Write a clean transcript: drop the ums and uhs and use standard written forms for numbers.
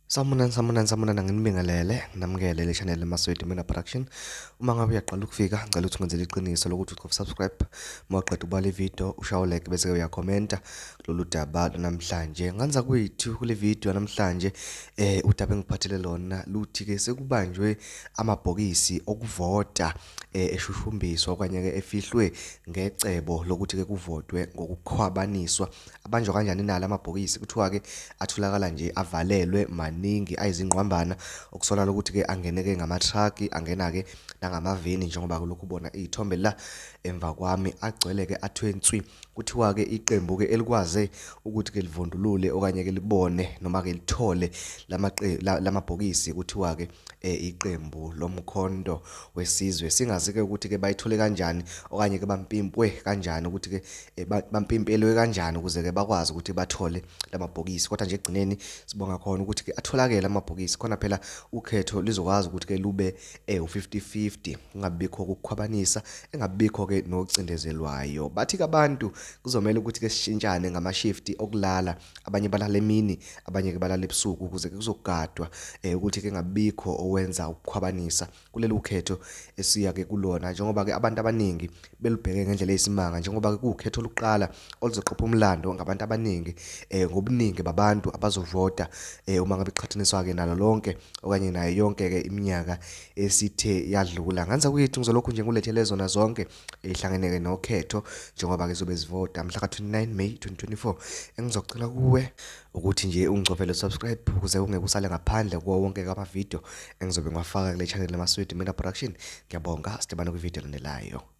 Samunana nginibingelele namukele le channel Masweti Mina Production. Uma ngabe uyaqala ukufika ngicela ukuthi ngenzele iqiniso lokuthi uthi subscribe mawuqeda ukubala ivideo ushaye like bese uyakhomenta kulolu daba namhlanje. Nganza kwethu kule video namhlanje udaba engiphathele lona luthi ke sekubanjwe amabhokisi okuvota eshushumbiswa okanye ke efihlwe ngecebo lokuthi ke kuvotwe ngokukhwabaniswa. Abanjwa kanjani nala amabhokisi kuthiwa ke atholakala nje avalelwe maningi ayizingqwambana okusola ukuthi ke angeneke ngama-truck angena ke nangamaveni njengoba kulokhu ubona izithombe la emva kwami agcwele ke athwenswi. Kuthiwa ke iqembu ke elikwaze ukuthi ke livundulule okanye ke libone noma ke lithole lamabhokisi kuthiwa ke iqembu lomkhondo wesizwe. Singazi ke ukuthi ke bayithole kanjani okanye ke bampimpwe kanjani ukuthi ke bampimpelwe kanjani ukuze ke bakwazi ukuthi bathole lamabhokisi. Kodwa nje egcineni sibonga khona ukuthi ke atholakele amabhokisi khona phela ukhetho lizokwazi ukuthi ke lube u50-50 kungabikho ukukhwabanisa engabikho ke nocindezelwayo. Bathi ke abantu kuzomela ukuthi ke sishintshane ngama-shift okulala, abanye balala emini abanye ke balala ebusuku ukuze ke kuzogadwa ukuthi ke ngabikho owenza ukukhwabanisa kuleli ukhetho esiya ke kulona, njengoba ke abantu abaningi belubheke ngendlela eyisimanga njengoba ke kukhetho lokuqala oluzoqopha umlando ngabantu abaningi ngobuningi babantu abazovota uma ngabe iqhathaniswa ke nalo lonke okanye nayo yonke ke iminyaka esithe yadlula. Nganza kwethu ngizolokhu nje ngulethele zona zonke ehlangene ke nokhetho njengoba ke zobe zivota mhla ka-29 May 2024. Engizocela kuwe ukuthi nje ungicofele subscribe ukuze ungeke usale ngaphandle kuwo wonke ama-video engizobe ngiwafaka kule channel Masweti Mina Production. Ngiyabonga sidibana kwivideo elandelayo.